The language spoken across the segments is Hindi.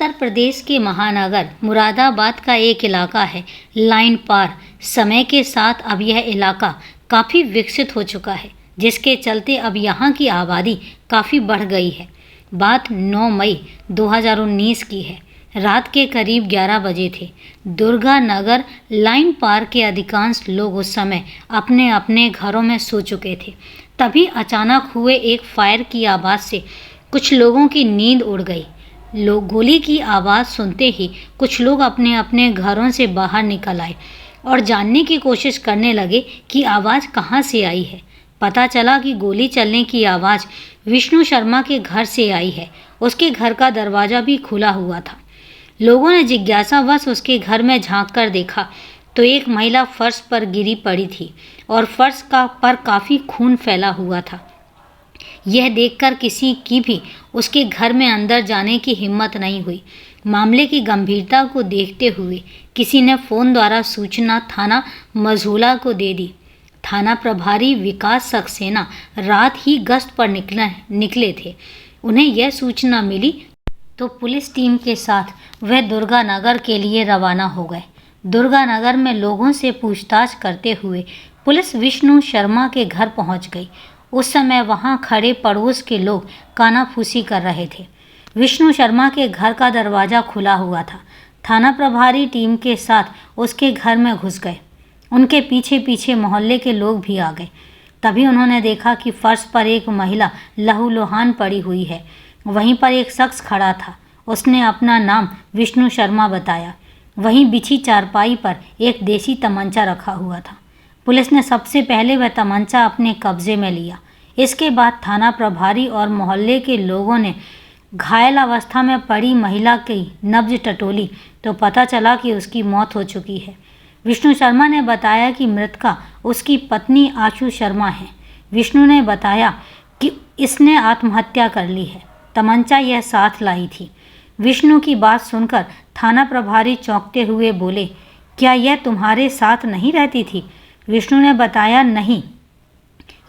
उत्तर प्रदेश के महानगर मुरादाबाद का एक इलाका है लाइन पार। समय के साथ अब यह इलाका काफ़ी विकसित हो चुका है, जिसके चलते अब यहाँ की आबादी काफ़ी बढ़ गई है। बात 9 मई 2019 की है। रात के करीब 11 बजे थे। दुर्गा नगर लाइन पार के अधिकांश लोग उस समय अपने अपने घरों में सो चुके थे। तभी अचानक हुए एक फायर की आवाज़ से कुछ लोगों की नींद उड़ गई। गोली की आवाज़ सुनते ही कुछ लोग अपने अपने घरों से बाहर निकल आए और जानने की कोशिश करने लगे कि आवाज़ कहाँ से आई है। पता चला कि गोली चलने की आवाज़ विष्णु शर्मा के घर से आई है। उसके घर का दरवाज़ा भी खुला हुआ था। लोगों ने जिज्ञासावश उसके घर में झांक कर देखा तो एक महिला फर्श पर गिरी पड़ी थी और फर्श पर काफ़ी खून फैला हुआ था। यह देखकर किसी की भी उसके घर में अंदर जाने की हिम्मत नहीं हुई। मामले की गंभीरता को देखते हुए किसी ने फ़ोन द्वारा सूचना थाना मझौला को दे दी। थाना प्रभारी विकास सक्सेना रात ही गश्त पर निकले थे। उन्हें यह सूचना मिली तो पुलिस टीम के साथ वह दुर्गा नगर के लिए रवाना हो गए। दुर्गा नगर में लोगों से पूछताछ करते हुए पुलिस विष्णु शर्मा के घर पहुंच गई। उस समय वहां खड़े पड़ोस के लोग कानाफूसी कर रहे थे। विष्णु शर्मा के घर का दरवाज़ा खुला हुआ था। थाना प्रभारी टीम के साथ उसके घर में घुस गए। उनके पीछे पीछे मोहल्ले के लोग भी आ गए। तभी उन्होंने देखा कि फर्श पर एक महिला लहूलुहान पड़ी हुई है। वहीं पर एक शख्स खड़ा था। उसने अपना नाम विष्णु शर्मा बताया। वहीं बिछी चारपाई पर एक देसी तमंचा रखा हुआ था। पुलिस ने सबसे पहले वह तमंचा अपने कब्जे में लिया। इसके बाद थाना प्रभारी और मोहल्ले के लोगों ने घायल अवस्था में पड़ी महिला की नब्ज टटोली तो पता चला कि उसकी मौत हो चुकी है। विष्णु शर्मा ने बताया कि मृतका उसकी पत्नी आशु शर्मा है। विष्णु ने बताया कि इसने आत्महत्या कर ली है। तमंचा यह साथ लाई थी। विष्णु की बात सुनकर थाना प्रभारी चौंकते हुए बोले, क्या यह तुम्हारे साथ नहीं रहती थी? विष्णु ने बताया, नहीं,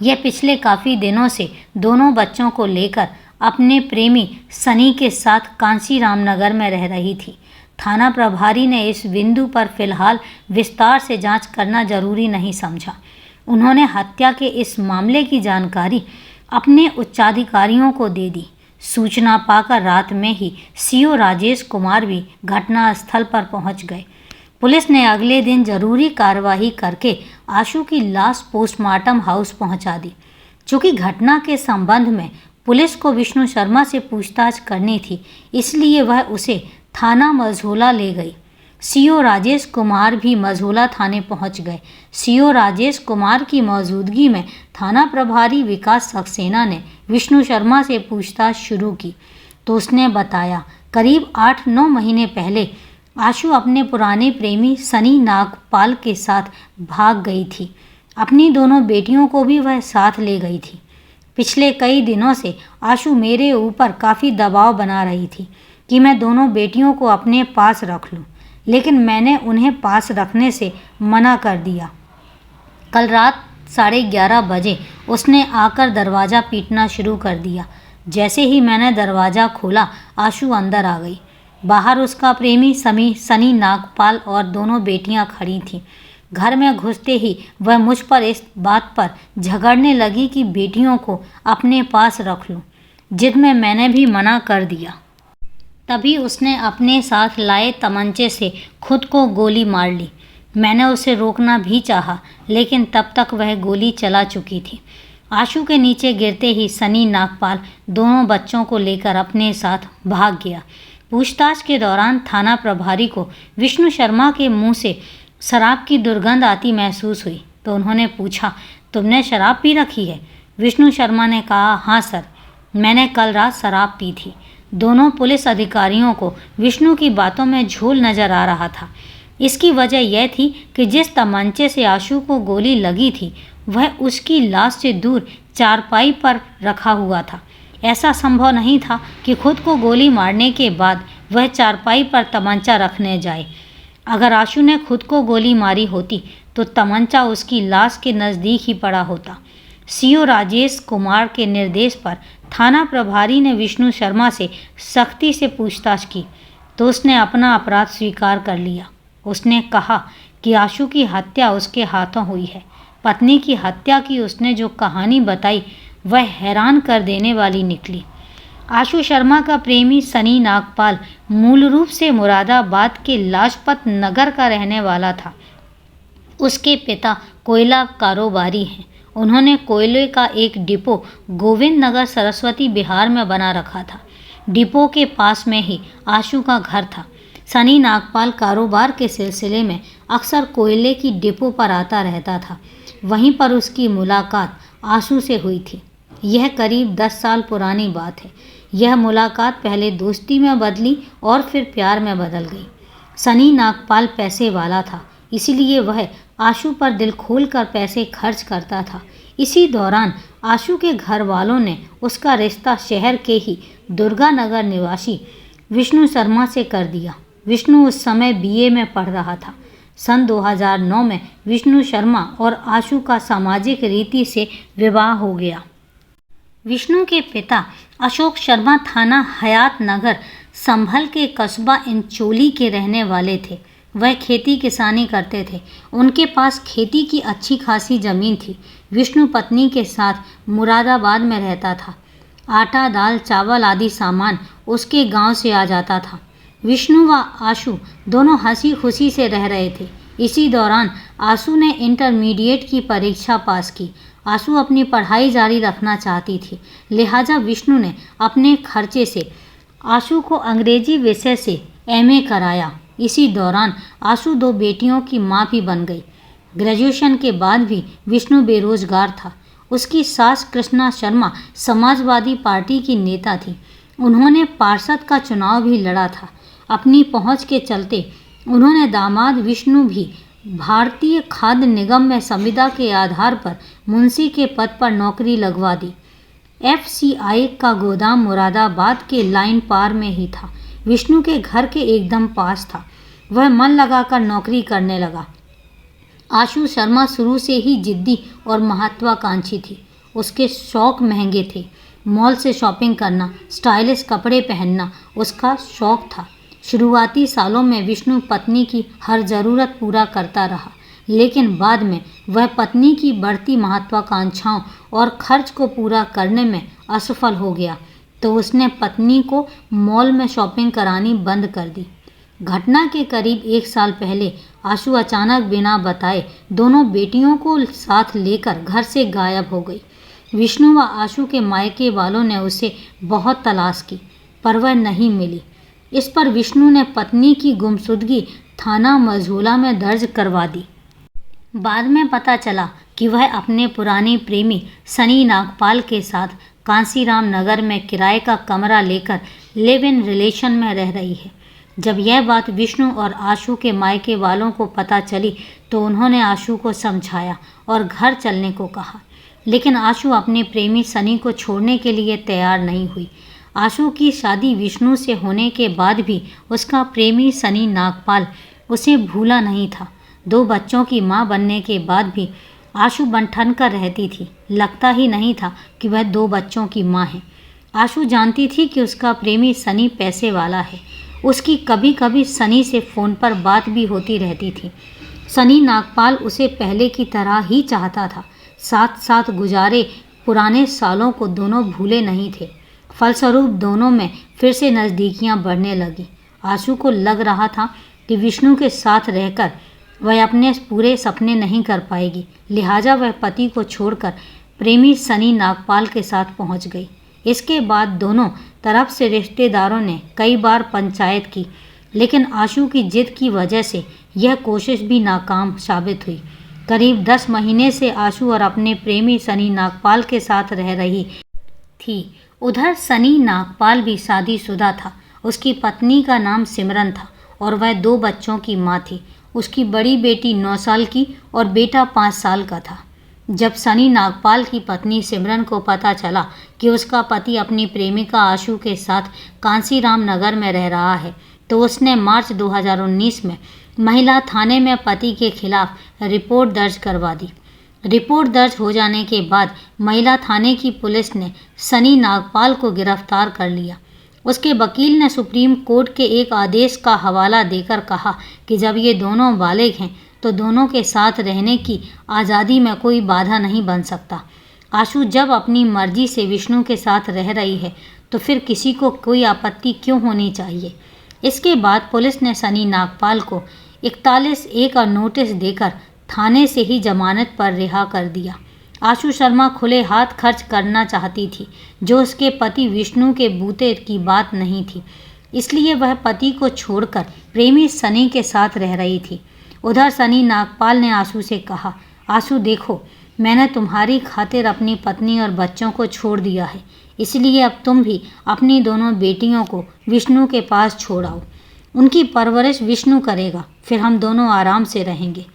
यह पिछले काफ़ी दिनों से दोनों बच्चों को लेकर अपने प्रेमी सनी के साथ कांसीराम नगर में रह रही थी। थाना प्रभारी ने इस बिंदु पर फिलहाल विस्तार से जांच करना जरूरी नहीं समझा। उन्होंने हत्या के इस मामले की जानकारी अपने उच्चाधिकारियों को दे दी। सूचना पाकर रात में ही सीओ राजेश कुमार भी घटनास्थल पर पहुंच गए। पुलिस ने अगले दिन जरूरी कार्रवाई करके आशु की लाश पोस्टमार्टम हाउस पहुंचा दी। चूँकि घटना के संबंध में पुलिस को विष्णु शर्मा से पूछताछ करनी थी, इसलिए वह उसे थाना मझौला ले गई। सीओ राजेश कुमार भी मझौला थाने पहुंच गए। सीओ राजेश कुमार की मौजूदगी में थाना प्रभारी विकास सक्सेना ने विष्णु शर्मा से पूछताछ शुरू की तो उसने बताया, करीब 8-9 महीने पहले आशु अपने पुराने प्रेमी सनी नागपाल के साथ भाग गई थी। अपनी दोनों बेटियों को भी वह साथ ले गई थी। पिछले कई दिनों से आशु मेरे ऊपर काफ़ी दबाव बना रही थी कि मैं दोनों बेटियों को अपने पास रख लूं, लेकिन मैंने उन्हें पास रखने से मना कर दिया। कल रात 11:30 बजे उसने आकर दरवाज़ा पीटना शुरू कर दिया। जैसे ही मैंने दरवाज़ा खोला, आशु अंदर आ गई। बाहर उसका प्रेमी सनी नागपाल और दोनों बेटियां खड़ी थीं। घर में घुसते ही वह मुझ पर इस बात पर झगड़ने लगी कि बेटियों को अपने पास रख लूं, जिद में मैंने भी मना कर दिया। तभी उसने अपने साथ लाए तमंचे से खुद को गोली मार ली। मैंने उसे रोकना भी चाहा, लेकिन तब तक वह गोली चला चुकी थी। आशु के नीचे गिरते ही सनी नागपाल दोनों बच्चों को लेकर अपने साथ भाग गया। पूछताछ के दौरान थाना प्रभारी को विष्णु शर्मा के मुंह से शराब की दुर्गंध आती महसूस हुई तो उन्होंने पूछा, तुमने शराब पी रखी है? विष्णु शर्मा ने कहा, हाँ सर, मैंने कल रात शराब पी थी। दोनों पुलिस अधिकारियों को विष्णु की बातों में झोल नजर आ रहा था। इसकी वजह यह थी कि जिस तमंचे से आशु को गोली लगी थी वह उसकी लाश से दूर चारपाई पर रखा हुआ था। ऐसा संभव नहीं था कि खुद को गोली मारने के बाद वह चारपाई पर तमंचा रखने जाए। अगर आशु ने खुद को गोली मारी होती तो तमंचा उसकी लाश के नज़दीक ही पड़ा होता। सीओ राजेश कुमार के निर्देश पर थाना प्रभारी ने विष्णु शर्मा से सख्ती से पूछताछ की। तो उसने अपना अपराध स्वीकार कर लिया। उसने कहा कि आशु की हत्या उसके हाथों हुई है। पत्नी की हत्या की उसने जो कहानी बताई वह हैरान कर देने वाली निकली। आशु शर्मा का प्रेमी सनी नागपाल मूल रूप से मुरादाबाद के लाजपत नगर का रहने वाला था। उसके पिता कोयला कारोबारी हैं। उन्होंने कोयले का एक डिपो गोविंद नगर सरस्वती बिहार में बना रखा था। डिपो के पास में ही आशु का घर था। सनी नागपाल कारोबार के सिलसिले में अक्सर कोयले की डिपो पर आता रहता था। वहीं पर उसकी मुलाकात आशु से हुई थी। यह करीब 10 साल पुरानी बात है। यह मुलाकात पहले दोस्ती में बदली और फिर प्यार में बदल गई। सनी नागपाल पैसे वाला था, इसलिए वह आशु पर दिल खोलकर पैसे खर्च करता था। इसी दौरान आशु के घर वालों ने उसका रिश्ता शहर के ही दुर्गानगर निवासी विष्णु शर्मा से कर दिया। विष्णु उस समय बीए में पढ़ रहा था। सन 2009 में विष्णु शर्मा और आशु का सामाजिक रीति से विवाह हो गया। विष्णु के पिता अशोक शर्मा थाना हयात नगर संभल के कस्बा इंचोली के रहने वाले थे। वह खेती किसानी करते थे। उनके पास खेती की अच्छी खासी ज़मीन थी। विष्णु पत्नी के साथ मुरादाबाद में रहता था। आटा, दाल, चावल आदि सामान उसके गांव से आ जाता था। विष्णु व आशु दोनों हंसी खुशी से रह रहे थे। इसी दौरान आशु ने इंटरमीडिएट की परीक्षा पास की। आशु अपनी पढ़ाई जारी रखना चाहती थी, लिहाजा विष्णु ने अपने खर्चे से आशु को अंग्रेजी विषय से एमए कराया। इसी दौरान आशु 2 बेटियों की मां भी बन गई। ग्रेजुएशन के बाद भी विष्णु बेरोजगार था। उसकी सास कृष्णा शर्मा समाजवादी पार्टी की नेता थी। उन्होंने पार्षद का चुनाव भी लड़ा था। अपनी पहुंच के चलते उन्होंने दामाद विष्णु भी भारतीय खाद्य निगम में संविदा के आधार पर मुंशी के पद पर नौकरी लगवा दी। एफसीआई का गोदाम मुरादाबाद के लाइन पार में ही था। विष्णु के घर के एकदम पास था। वह मन लगाकर नौकरी करने लगा। आशु शर्मा शुरू से ही जिद्दी और महत्वाकांक्षी थी। उसके शौक महंगे थे। मॉल से शॉपिंग करना, स्टाइलिश कपड़े पहनना उसका शौक था। शुरुआती सालों में विष्णु पत्नी की हर ज़रूरत पूरा करता रहा, लेकिन बाद में वह पत्नी की बढ़ती महत्वाकांक्षाओं और खर्च को पूरा करने में असफल हो गया, तो उसने पत्नी को मॉल में शॉपिंग करानी बंद कर दी। घटना के करीब 1 साल पहले आशु अचानक बिना बताए दोनों बेटियों को साथ लेकर घर से गायब हो गई। विष्णु व आशु के मायके वालों ने उसे बहुत तलाश की, पर वह नहीं मिली। इस पर विष्णु ने पत्नी की गुमशुदगी थाना मझोला में दर्ज करवा दी। बाद में पता चला कि वह अपने पुराने प्रेमी सनी नागपाल के साथ कांसीराम नगर में किराए का कमरा लेकर लिव इन रिलेशन में रह रही है। जब यह बात विष्णु और आशु के मायके वालों को पता चली तो उन्होंने आशु को समझाया और घर चलने को कहा, लेकिन आशु अपने प्रेमी सनी को छोड़ने के लिए तैयार नहीं हुई। आशु की शादी विष्णु से होने के बाद भी उसका प्रेमी सनी नागपाल उसे भूला नहीं था। 2 बच्चों की मां बनने के बाद भी आशु बन-ठन कर रहती थी। लगता ही नहीं था कि वह 2 बच्चों की मां है। आशु जानती थी कि उसका प्रेमी सनी पैसे वाला है। उसकी कभी कभी सनी से फ़ोन पर बात भी होती रहती थी। सनी नागपाल उसे पहले की तरह ही चाहता था। साथ साथ गुजारे पुराने सालों को दोनों भूले नहीं थे। फलस्वरूप दोनों में फिर से नज़दीकियां बढ़ने लगी। आशु को लग रहा था कि विष्णु के साथ रहकर वह अपने पूरे सपने नहीं कर पाएगी, लिहाजा वह पति को छोड़कर प्रेमी सनी नागपाल के साथ पहुंच गई। इसके बाद दोनों तरफ से रिश्तेदारों ने कई बार पंचायत की, लेकिन आशु की जिद की वजह से यह कोशिश भी नाकाम साबित हुई। करीब 10 महीने से आशु और अपने प्रेमी सनी नागपाल के साथ रह रही थी। उधर सनी नागपाल भी शादीशुदा था। उसकी पत्नी का नाम सिमरन था और वह 2 बच्चों की मां थी। उसकी बड़ी बेटी 9 साल की और बेटा 5 साल का था। जब सनी नागपाल की पत्नी सिमरन को पता चला कि उसका पति अपनी प्रेमिका आशु के साथ कांसीराम नगर में रह रहा है, तो उसने मार्च 2019 में महिला थाने में पति के खिलाफ रिपोर्ट दर्ज करवा दी। रिपोर्ट दर्ज हो जाने के बाद महिला थाने की पुलिस ने सनी नागपाल को गिरफ्तार कर लिया। उसके वकील ने सुप्रीम कोर्ट के एक आदेश का हवाला देकर कहा कि जब ये दोनों बालिग हैं तो दोनों के साथ रहने की आज़ादी में कोई बाधा नहीं बन सकता। आशु जब अपनी मर्जी से विष्णु के साथ रह रही है तो फिर किसी को कोई आपत्ति क्यों होनी चाहिए। इसके बाद पुलिस ने सनी नागपाल को 41A का नोटिस देकर थाने से ही जमानत पर रिहा कर दिया। आशु शर्मा खुले हाथ खर्च करना चाहती थी, जो उसके पति विष्णु के बूते की बात नहीं थी, इसलिए वह पति को छोड़कर प्रेमी सनी के साथ रह रही थी। उधर सनी नागपाल ने आशु से कहा, आशु देखो, मैंने तुम्हारी खातिर अपनी पत्नी और बच्चों को छोड़ दिया है, इसलिए अब तुम भी अपनी दोनों बेटियों को विष्णु के पास छोड़ आओ। उनकी परवरिश विष्णु करेगा, फिर हम दोनों आराम से रहेंगे।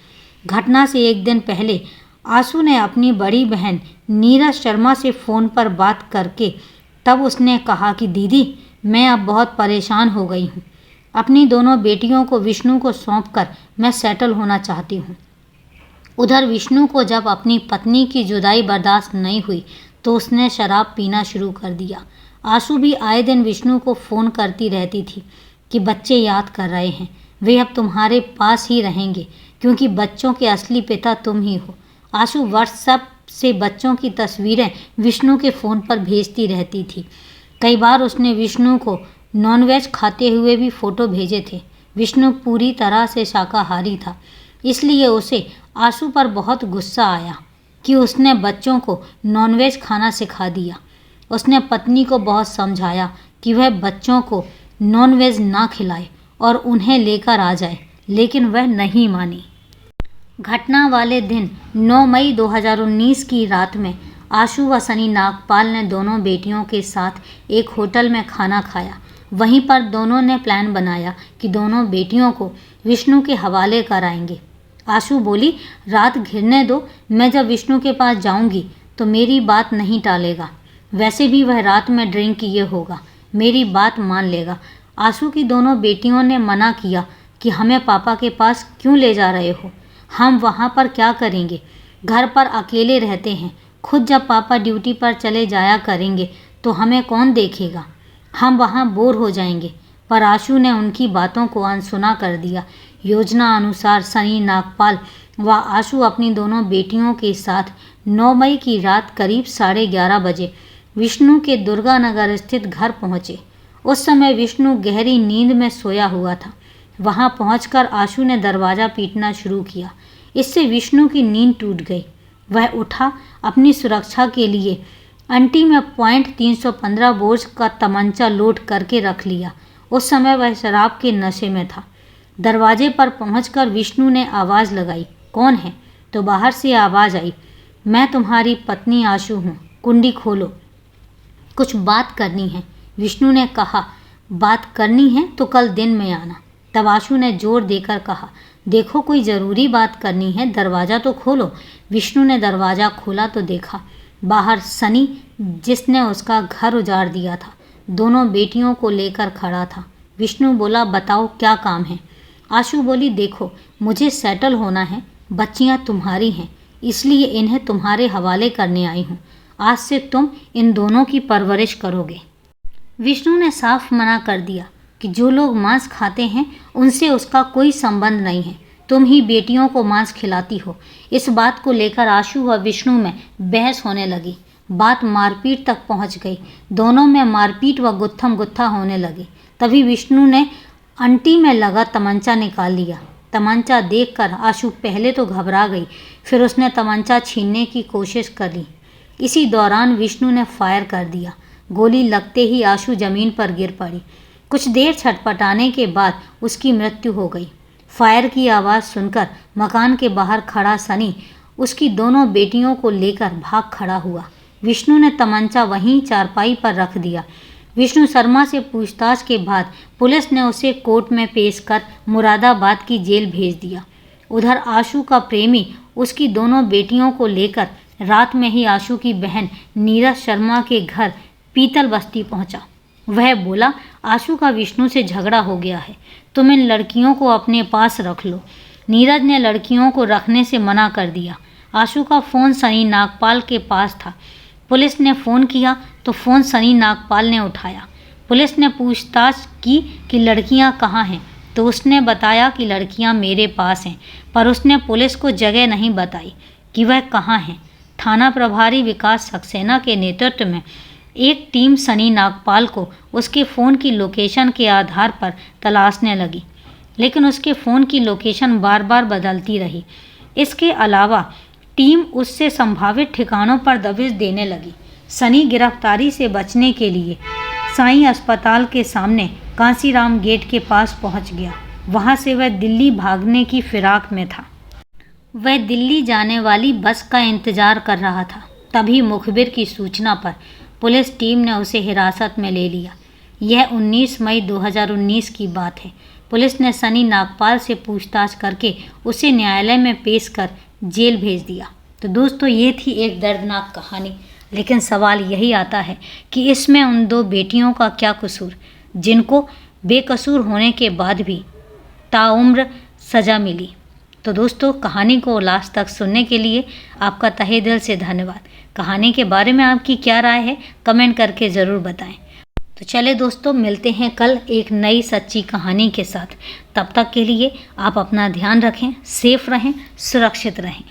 घटना से एक दिन पहले आशु ने अपनी बड़ी बहन नीरज शर्मा से फ़ोन पर बात करके तब उसने कहा कि दीदी, मैं अब बहुत परेशान हो गई हूँ। अपनी दोनों बेटियों को विष्णु को सौंपकर मैं सेटल होना चाहती हूँ। उधर विष्णु को जब अपनी पत्नी की जुदाई बर्दाश्त नहीं हुई तो उसने शराब पीना शुरू कर दिया। आशु भी आए दिन विष्णु को फ़ोन करती रहती थी कि बच्चे याद कर रहे हैं, वे अब तुम्हारे पास ही रहेंगे क्योंकि बच्चों के असली पिता तुम ही हो। आशु व्हाट्सएप से बच्चों की तस्वीरें विष्णु के फ़ोन पर भेजती रहती थी। कई बार उसने विष्णु को नॉनवेज खाते हुए भी फ़ोटो भेजे थे। विष्णु पूरी तरह से शाकाहारी था, इसलिए उसे आशु पर बहुत गुस्सा आया कि उसने बच्चों को नॉनवेज खाना सिखा दिया। उसने पत्नी को बहुत समझाया कि वह बच्चों को नॉनवेज ना खिलाए और उन्हें लेकर आ जाए, लेकिन वह नहीं मानी। घटना वाले दिन 9 मई 2019 की रात में आशु व सनी नागपाल ने दोनों बेटियों के साथ एक होटल में खाना खाया। वहीं पर दोनों ने प्लान बनाया कि दोनों बेटियों को विष्णु के हवाले कराएंगे। आशु बोली, रात घिरने दो, मैं जब विष्णु के पास जाऊंगी तो मेरी बात नहीं टालेगा, वैसे भी वह रात में ड्रिंक किए होगा, मेरी बात मान लेगा। आशु की दोनों बेटियों ने मना किया कि हमें पापा के पास क्यों ले जा रहे हो, हम वहाँ पर क्या करेंगे, घर पर अकेले रहते हैं, खुद जब पापा ड्यूटी पर चले जाया करेंगे तो हमें कौन देखेगा, हम वहाँ बोर हो जाएंगे। पर आशु ने उनकी बातों को अनसुना कर दिया। योजना अनुसार सनी नागपाल व आशु अपनी दोनों बेटियों के साथ 9 मई की रात करीब 11:30 बजे विष्णु के दुर्गानगर स्थित घर पहुँचे। उस समय विष्णु गहरी नींद में सोया हुआ था। वहां पहुंचकर आशु ने दरवाज़ा पीटना शुरू किया। इससे विष्णु की नींद टूट गई। वह उठा, अपनी सुरक्षा के लिए अंटी में .315 बोर का तमंचा लोड करके रख लिया। उस समय वह शराब के नशे में था। दरवाजे पर पहुंचकर विष्णु ने आवाज़ लगाई, कौन है? तो बाहर से आवाज़ आई, मैं तुम्हारी पत्नी आशु हूँ, कुंडी खोलो, कुछ बात करनी है। विष्णु ने कहा, बात करनी है तो कल दिन में आना। तब आशु ने जोर देकर कहा, देखो कोई ज़रूरी बात करनी है, दरवाज़ा तो खोलो। विष्णु ने दरवाज़ा खोला तो देखा बाहर सनी, जिसने उसका घर उजाड़ दिया था, दोनों बेटियों को लेकर खड़ा था। विष्णु बोला, बताओ क्या काम है? आशु बोली, देखो मुझे सेटल होना है, बच्चियाँ तुम्हारी हैं, इसलिए इन्हें तुम्हारे हवाले करने आई हूँ। आज से तुम इन दोनों की परवरिश करोगे। विष्णु ने साफ मना कर दिया कि जो लोग मांस खाते हैं उनसे उसका कोई संबंध नहीं है, तुम ही बेटियों को मांस खिलाती हो। इस बात को लेकर आशु व विष्णु में बहस होने लगी। बात मारपीट तक पहुंच गई। दोनों में मारपीट व गुत्थम गुत्था होने लगी। तभी विष्णु ने अंटी में लगा तमंचा निकाल लिया। तमंचा देखकर आशु पहले तो घबरा गई, फिर उसने तमंचा छीनने की कोशिश करी। इसी दौरान विष्णु ने फायर कर दिया। गोली लगते ही आशु जमीन पर गिर पड़ी। कुछ देर छटपटाने के बाद उसकी मृत्यु हो गई। फायर की आवाज़ सुनकर मकान के बाहर खड़ा सनी उसकी दोनों बेटियों को लेकर भाग खड़ा हुआ। विष्णु ने तमंचा वहीं चारपाई पर रख दिया। विष्णु शर्मा से पूछताछ के बाद पुलिस ने उसे कोर्ट में पेश कर मुरादाबाद की जेल भेज दिया। उधर आशु का प्रेमी उसकी दोनों बेटियों को लेकर रात में ही आशु की बहन नीरज शर्मा के घर पीतल बस्ती पहुंचा। वह बोला, आशु का विष्णु से झगड़ा हो गया है, तुम इन लड़कियों को अपने पास रख लो। नीरज ने लड़कियों को रखने से मना कर दिया। आशु का फ़ोन सनी नागपाल के पास था। पुलिस ने फ़ोन किया तो फ़ोन सनी नागपाल ने उठाया। पुलिस ने पूछताछ की कि लड़कियां कहाँ हैं, तो उसने बताया कि लड़कियां मेरे पास हैं, पर उसने पुलिस को जगह नहीं बताई कि वह कहाँ हैं। थाना प्रभारी विकास सक्सेना के नेतृत्व में एक टीम सनी नागपाल को उसके फ़ोन की लोकेशन के आधार पर तलाशने लगी, लेकिन उसके फ़ोन की लोकेशन बार बार बदलती रही। इसके अलावा टीम उससे संभावित ठिकानों पर दबिश देने लगी। सनी गिरफ्तारी से बचने के लिए साईं अस्पताल के सामने कांसीराम गेट के पास पहुंच गया। वहां से वह दिल्ली भागने की फिराक में था। वह दिल्ली जाने वाली बस का इंतजार कर रहा था। तभी मुखबिर की सूचना पर पुलिस टीम ने उसे हिरासत में ले लिया। यह 19 मई 2019 की बात है। पुलिस ने सनी नागपाल से पूछताछ करके उसे न्यायालय में पेश कर जेल भेज दिया। तो दोस्तों, ये थी एक दर्दनाक कहानी, लेकिन सवाल यही आता है कि इसमें उन दो बेटियों का क्या कसूर, जिनको बेकसूर होने के बाद भी ताउम्र सज़ा मिली। तो दोस्तों, कहानी को लास्ट तक सुनने के लिए आपका तहे दिल से धन्यवाद। कहानी के बारे में आपकी क्या राय है, कमेंट करके ज़रूर बताएं। तो चले दोस्तों, मिलते हैं कल एक नई सच्ची कहानी के साथ। तब तक के लिए आप अपना ध्यान रखें, सेफ रहें, सुरक्षित रहें।